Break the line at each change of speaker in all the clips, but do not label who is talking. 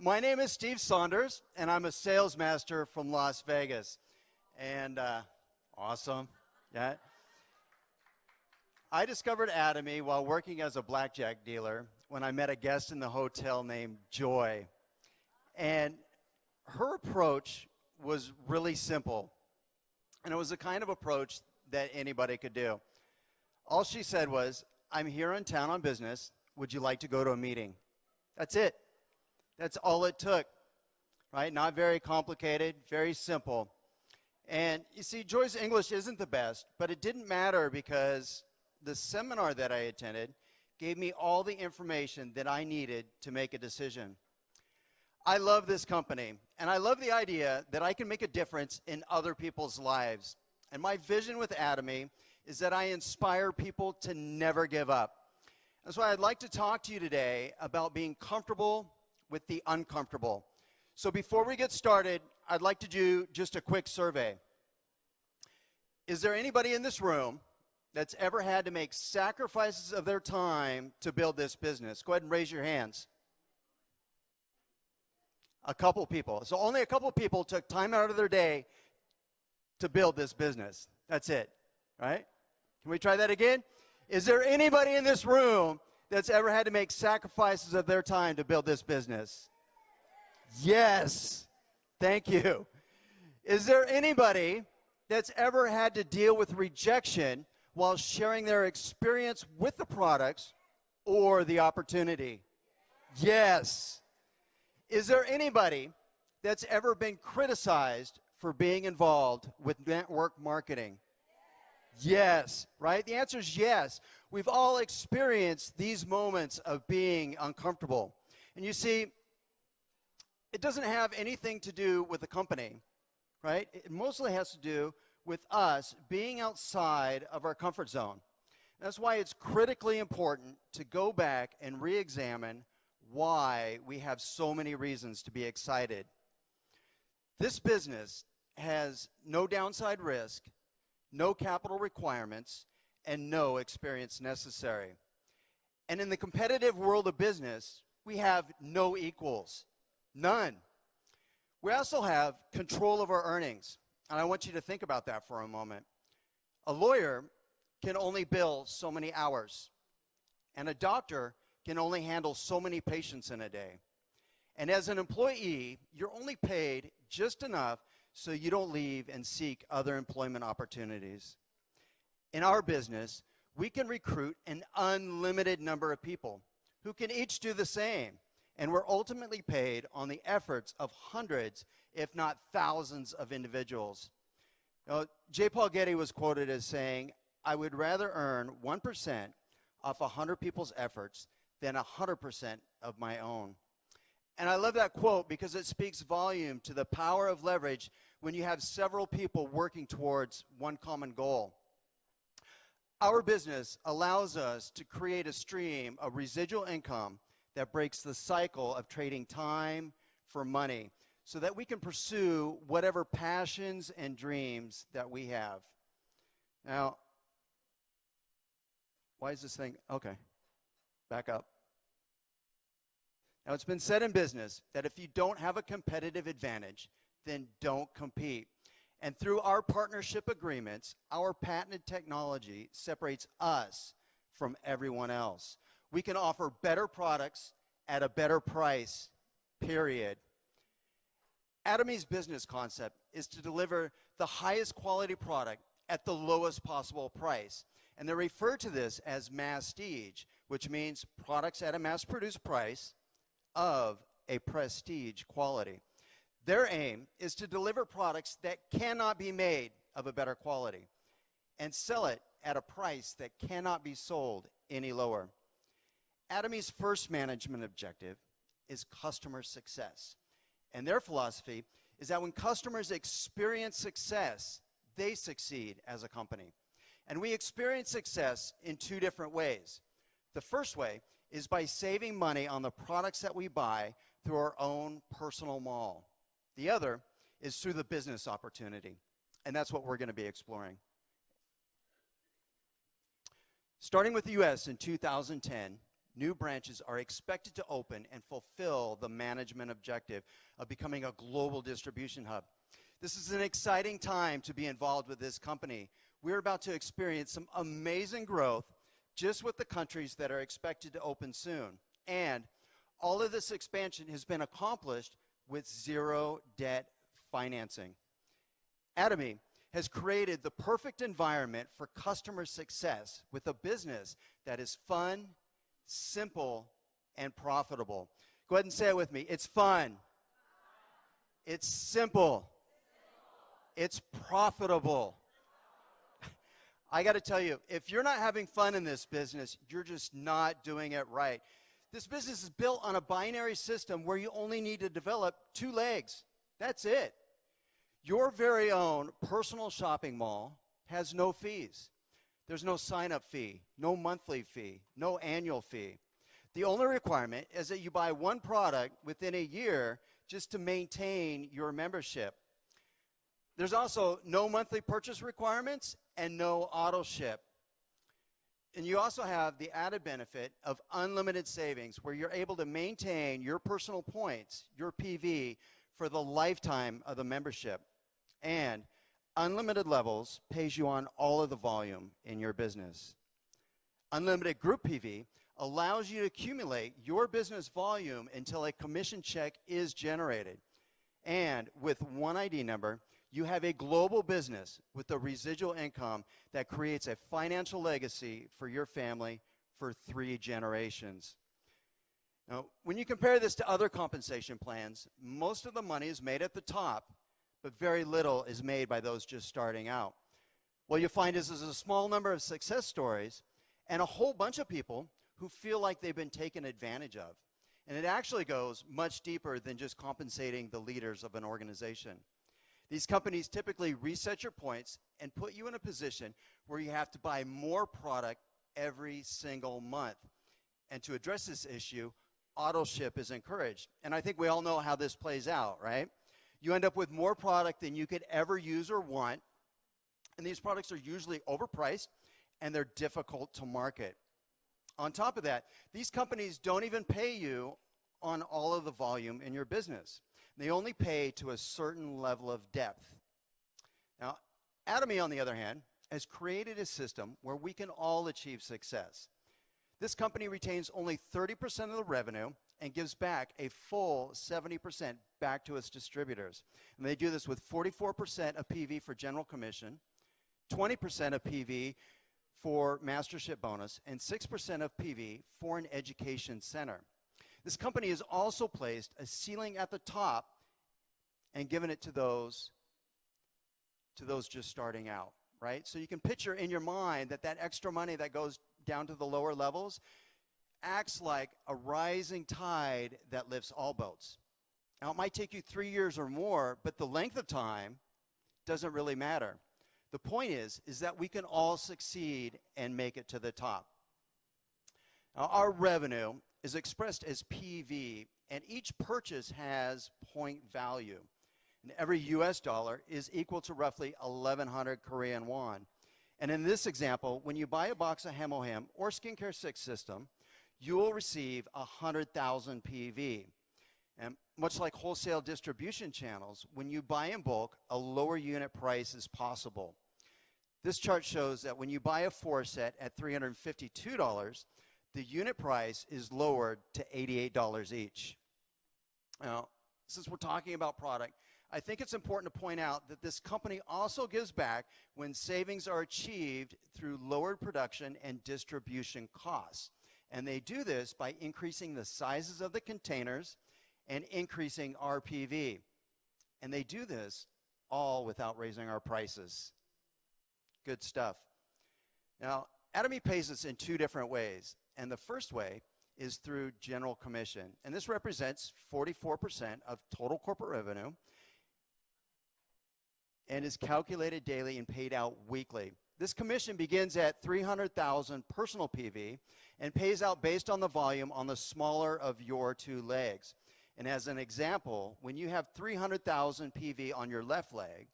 My name is Steve Saunders, and I'm a sales master from Las Vegas. And awesome. Yeah. I discovered Atomy while working as a blackjack dealer when I met a guest in the hotel named Joy. And her approach was really simple. And it was the kind of approach that anybody could do. All she said was, "I'm here in town on business. Would you like to go to a meeting?" That's it. That's all it took, right? Not very complicated, very simple. And you see, Joy's English isn't the best, but it didn't matter because the seminar that I attended gave me all the information that I needed to make a decision. I love this company, and I love the idea that I can make a difference in other people's lives. And my vision with Atomy is that I inspire people to never give up. That's why I'd like to talk to you today about being comfortable with the uncomfortable. So before we get started, I'd like to do just a quick survey. Is there anybody in this room that's ever had to make sacrifices of their time to build this business? Go ahead and raise your hands. A couple people. So only a couple people took time out of their day to build this business. That's it, right? Can we try that again? Is there anybody in this room that's ever had to make sacrifices of their time to build this business? Yes. Thank you. Is there anybody that's ever had to deal with rejection while sharing their experience with the products or the opportunity? Yes. Is there anybody that's ever been criticized for being involved with network marketing? Yes, right? The answer is yes. We've all experienced these moments of being uncomfortable. And you see, it doesn't have anything to do with the company, right? It mostly has to do with us being outside of our comfort zone. That's why it's critically important to go back and re-examine why we have so many reasons to be excited. This business has no downside risk, no capital requirements, and no experience necessary. And in the competitive world of business, we have no equals, none. We also have control of our earnings, and I want you to think about that for a moment. A lawyer can only bill so many hours, and a doctor can only handle so many patients in a day. And as an employee, you're only paid just enough so you don't leave and seek other employment opportunities. In our business, we can recruit an unlimited number of people who can each do the same, and we're ultimately paid on the efforts of hundreds, if not thousands, of individuals. J. Paul Getty was quoted as saying, "I would rather earn 1% off 100 people's efforts than 100% of my own." And I love that quote because it speaks volume to the power of leverage when you have several people working towards one common goal. Our business allows us to create a stream of residual income that breaks the cycle of trading time for money so that we can pursue whatever passions and dreams that we have. Now, why is this thing? Okay, back up. Now, it's been said in business that if you don't have a competitive advantage, then don't compete. And through our partnership agreements, our patented technology separates us from everyone else. We can offer better products at a better price, period. Atomy's business concept is to deliver the highest quality product at the lowest possible price. And they refer to this as masstige, which means products at a mass-produced price of a prestige quality. Their aim is to deliver products that cannot be made of a better quality and sell it at a price that cannot be sold any lower. Atomy's first management objective is customer success. And their philosophy is that when customers experience success, they succeed as a company. And we experience success in two different ways. The first way is by saving money on the products that we buy through our own personal mall. The other is through the business opportunity, and that's what we're going to be exploring. Starting with the U.S. in 2010, new branches are expected to open and fulfill the management objective of becoming a global distribution hub. This is an exciting time to be involved with this company. We're about to experience some amazing growth just with the countries that are expected to open soon. And all of this expansion has been accomplished with zero debt financing. Atomy has created the perfect environment for customer success with a business that is fun, simple, and profitable. Go ahead and say it with me. It's fun. It's simple. It's profitable. I got to tell you, if you're not having fun in this business, you're just not doing it right. This business is built on a binary system where you only need to develop 2 legs. That's it. Your very own personal shopping mall has no fees. There's no sign-up fee, no monthly fee, no annual fee. The only requirement is that you buy 1 product within a year just to maintain your membership. There's also no monthly purchase requirements and no auto ship. And you also have the added benefit of unlimited savings, where you're able to maintain your personal points, your PV, for the lifetime of the membership. And unlimited levels pays you on all of the volume in your business. Unlimited group PV allows you to accumulate your business volume until a commission check is generated. And with one ID number, you have a global business with a residual income that creates a financial legacy for your family for 3 generations. Now, when you compare this to other compensation plans, most of the money is made at the top, but very little is made by those just starting out. What you'll find is there's a small number of success stories and a whole bunch of people who feel like they've been taken advantage of. And it actually goes much deeper than just compensating the leaders of an organization. These companies typically reset your points and put you in a position where you have to buy more product every single month. And to address this issue, auto ship is encouraged. And I think we all know how this plays out, right? You end up with more product than you could ever use or want. And these products are usually overpriced and they're difficult to market. On top of that, these companies don't even pay you on all of the volume in your business. They only pay to a certain level of depth. Now, Atomy, on the other hand, has created a system where we can all achieve success. This company retains only 30% of the revenue and gives back a full 70% back to its distributors. And they do this with 44% of PV for general commission, 20% of PV for mastership bonus, and 6% of PV for an education center. This company has also placed a ceiling at the top and given it to those just starting out, right? So you can picture in your mind that extra money that goes down to the lower levels acts like a rising tide that lifts all boats. Now, it might take you 3 years or more, but the length of time doesn't really matter. The point is that we can all succeed and make it to the top. Now, our revenue is expressed as PV, and each purchase has point value. And every US dollar is equal to roughly 1,100 Korean won. And in this example, when you buy a box of Hemohim or Skincare 6 system, you will receive 100,000 PV. And much like wholesale distribution channels, when you buy in bulk, a lower unit price is possible. This chart shows that when you buy a 4 set at $352, the unit price is lowered to $88 each. Now, since we're talking about product, I think it's important to point out that this company also gives back when savings are achieved through lowered production and distribution costs. And they do this by increasing the sizes of the containers and increasing RPV. And they do this all without raising our prices. Good stuff. Now, Atomy pays us in 2 different ways. And the first way is through general commission. And this represents 44% of total corporate revenue and is calculated daily and paid out weekly. This commission begins at 300,000 personal PV and pays out based on the volume on the smaller of your 2 legs. And as an example, when you have 300,000 PV on your left leg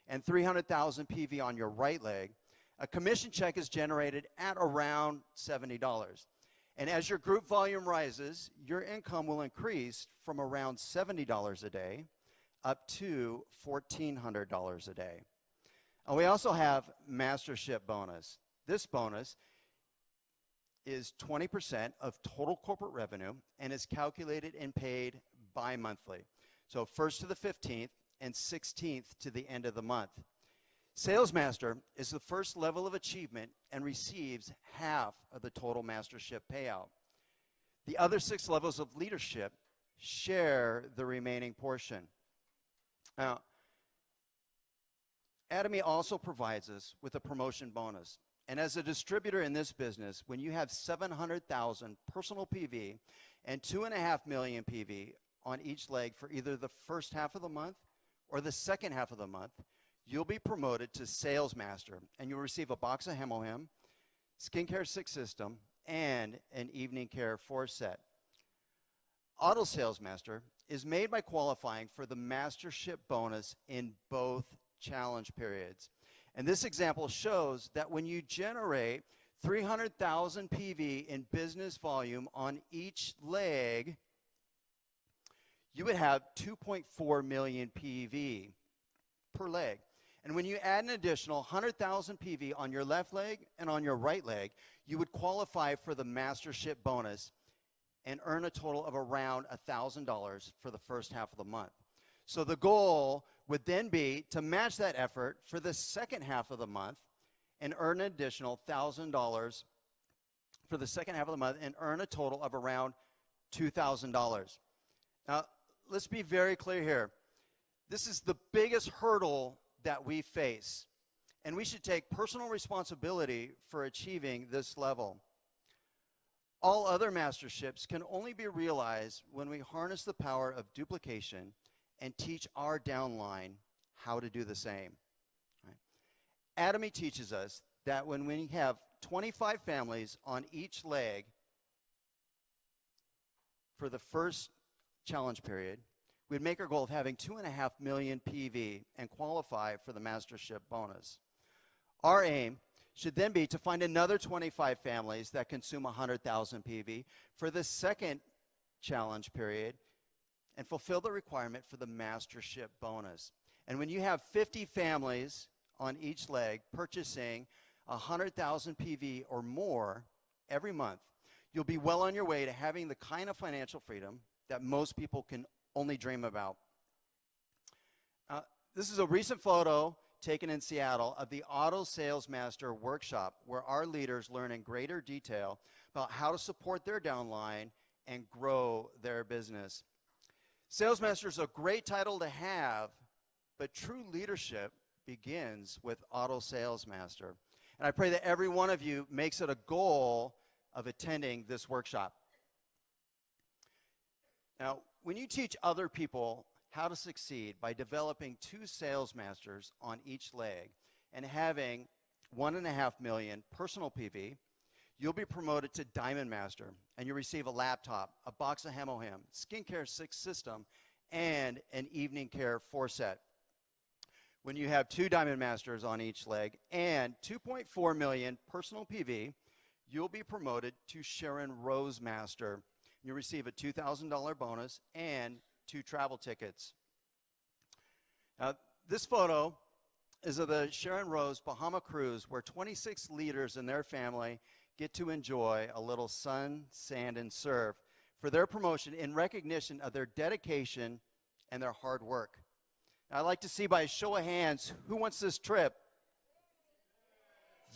and 300,000 PV on your right leg, a commission check is generated at around $70. And as your group volume rises, your income will increase from around $70 a day up to $1,400 a day. And we also have mastership bonus. This bonus is 20% of total corporate revenue and is calculated and paid bi-monthly. So 1st to the 15th and 16th to the end of the month. Sales Master is the first level of achievement and receives half of the total mastership payout. The other 6 levels of leadership share the remaining portion. Now, Atomy also provides us with a promotion bonus. And as a distributor in this business, when you have 700,000 personal PV and 2.5 million PV on each leg for either the first half of the month or the second half of the month, you'll be promoted to Sales Master, and you'll receive a box of Hemohim, Skincare 6 System, and an Evening Care 4 set. Auto Sales Master is made by qualifying for the Mastership bonus in both challenge periods. And this example shows that when you generate 300,000 PV in business volume on each leg, you would have 2.4 million PV per leg. And when you add an additional 100,000 PV on your left leg and on your right leg, you would qualify for the mastership bonus and earn a total of around $1,000 for the first half of the month. So the goal would then be to match that effort for the second half of the month and earn an additional $1,000 for the second half of the month and earn a total of around $2,000. Now, let's be very clear here. This is the biggest hurdle that we face, and we should take personal responsibility for achieving this level. All other masterships can only be realized when we harness the power of duplication and teach our downline how to do the same. Right? Atomy teaches us that when we have 25 families on each leg for the first challenge period, we'd make our goal of having 2.5 million PV and qualify for the mastership bonus. Our aim should then be to find another 25 families that consume 100,000 PV for the second challenge period and fulfill the requirement for the mastership bonus. And when you have 50 families on each leg purchasing 100,000 PV or more every month, you'll be well on your way to having the kind of financial freedom that most people can only dream about. This is a recent photo taken in Seattle of the Auto Sales Master workshop, where our leaders learn in greater detail about how to support their downline and grow their business. Sales Master is a great title to have, but true leadership begins with Auto Sales Master. And I pray that every one of you makes it a goal of attending this workshop. Now, when you teach other people how to succeed by developing 2 sales masters on each leg and having 1.5 million personal PV, you'll be promoted to Diamond Master, and you'll receive a laptop, a box of Hemohim, Skincare 6 System, and an Evening Care 4 set. When you have 2 Diamond Masters on each leg and 2.4 million personal PV, you'll be promoted to Sharon Rose Master. You receive a $2,000 bonus and 2 travel tickets. Now, this photo is of the Sharon Rose Bahama cruise, where 26 leaders and their family get to enjoy a little sun, sand, and surf for their promotion in recognition of their dedication and their hard work. Now, I'd like to see by a show of hands, who wants this trip?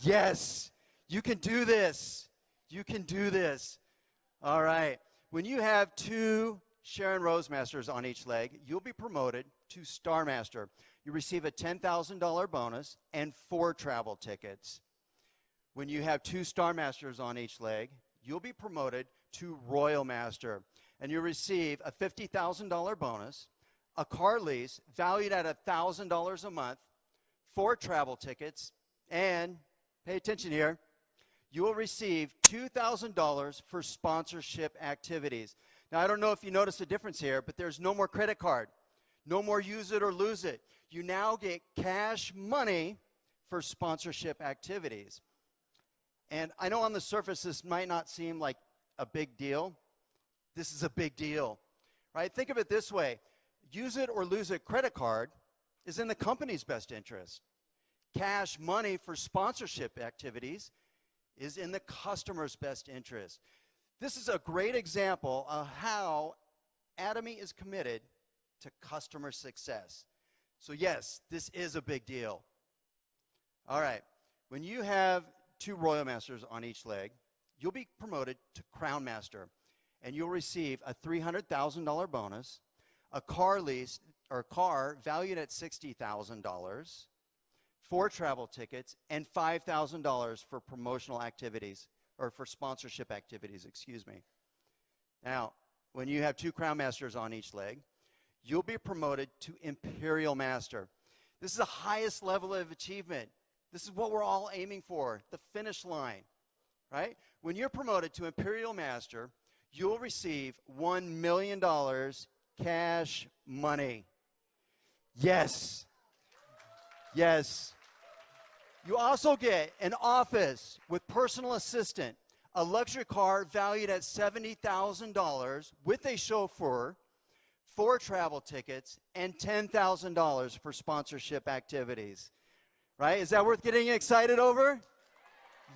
Yes, you can do this. You can do this. All right. When you have 2 Sharon Rose Masters on each leg, you'll be promoted to Star Master. You receive a $10,000 bonus and 4 travel tickets. When you have 2 Star Masters on each leg, you'll be promoted to Royal Master, and you receive a $50,000 bonus, a car lease valued at $1,000 a month, 4 travel tickets, and, pay attention here, you will receive $2,000 for sponsorship activities. Now, I don't know if you notice a difference here, but there's no more credit card. No more use it or lose it. You now get cash money for sponsorship activities. And I know on the surface this might not seem like a big deal? This is a big deal, right? Think of it this way. Use it or lose it credit card is in the company's best interest. Cash money for sponsorship activities is in the customer's best interest. This is a great example of how Atomy is committed to customer success. So yes, this is a big deal. All right, when you have 2 Royal Masters on each leg, you'll be promoted to Crown Master, and you'll receive a $300,000 bonus, a car lease or car valued at $60,000, 4 travel tickets, and $5,000 for promotional activities, or for sponsorship activities, excuse me. Now, when you have 2 Crown Masters on each leg, you'll be promoted to Imperial Master. This is the highest level of achievement. This is what we're all aiming for, the finish line, right? When you're promoted to Imperial Master, you'll receive $1 million cash money. Yes. Yes. You also get an office with personal assistant, a luxury car valued at $70,000 with a chauffeur, 4 travel tickets, and $10,000 for sponsorship activities. Right? Is that worth getting excited over?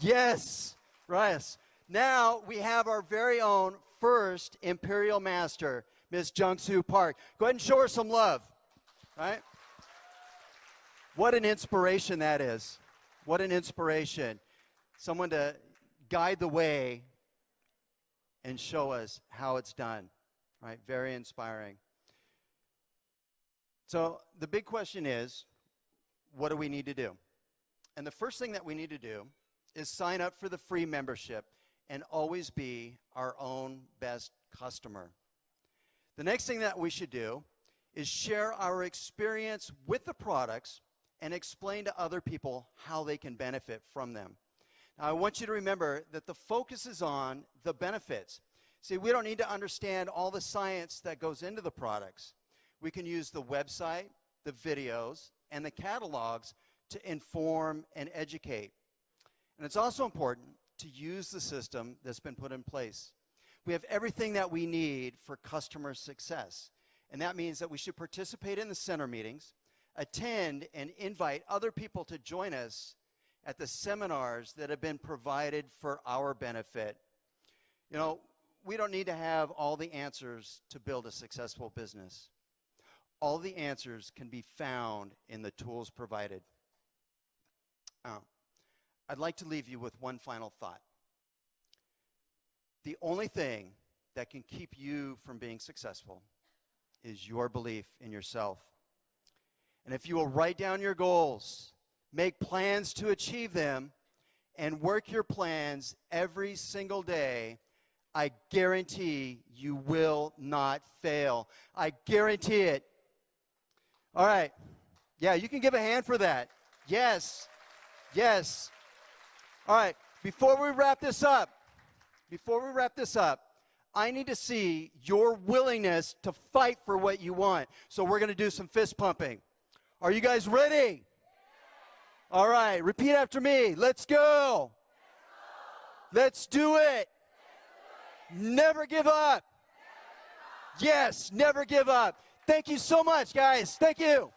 Yes. Right. Now we have our very own first Imperial Master, Miss Jung-Soo Park. Go ahead and show her some love. Right? What an inspiration that is. What an inspiration. Someone to guide the way and show us how it's done. Right? Very inspiring. So the big question is, what do we need to do? And the first thing that we need to do is sign up for the free membership and always be our own best customer. The next thing that we should do is share our experience with the products and explain to other people how they can benefit from them. Now, I want you to remember that the focus is on the benefits. See, we don't need to understand all the science that goes into the products. We can use the website, the videos, and the catalogs to inform and educate. And it's also important to use the system that's been put in place. We have everything that we need for customer success. And that means that we should participate in the center meetings, attend and invite other people to join us at the seminars that have been provided for our benefit. You know, we don't need to have all the answers to build a successful business. All the answers can be found in the tools provided. I'd like to leave you with one final thought. The only thing that can keep you from being successful is your belief in yourself. And if you will write down your goals, make plans to achieve them, and work your plans every single day, I guarantee you will not fail. I guarantee it. All right. Yeah, you can give a hand for that. Yes. Yes. All right. Before we wrap this up, I need to see your willingness to fight for what you want. So we're going to do some fist pumping. Are you guys ready? All right. Repeat after me. Let's go. Let's do it. Never give up. Yes, never give up. Thank you so much, guys. Thank you.